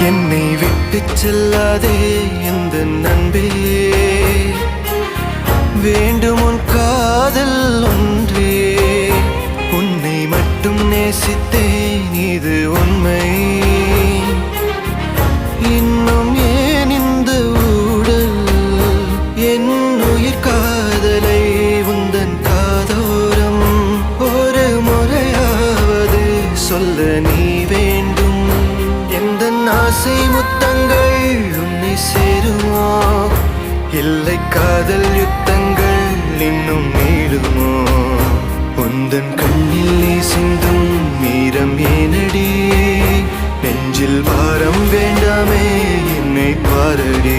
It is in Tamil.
என்னை விட்டு செல்லாதே எந்த நண்பே, வேண்டும் உன் காதல் ஒன்றே. உன்னை மட்டும் நேசித்தேன் இது உண்மை. இன்னும் ஏன் இந்த ஊடல் என் உயிர் காதலை உந்தன் காதோரம் ஒரு முறையாவது சொல்ல நீ வேண்டும். எந்த ஆசை முத்தங்கள் உன்னை சேருமோ, இல்லை காதல் யுத்தங்கள் இன்னும் நீளுமோ. உந்தன் கண்ணில் நீ சிந்தும் மீரம் ஏனடி, நெஞ்சில் பாரம் வேண்டாமே என்னை பாரடி.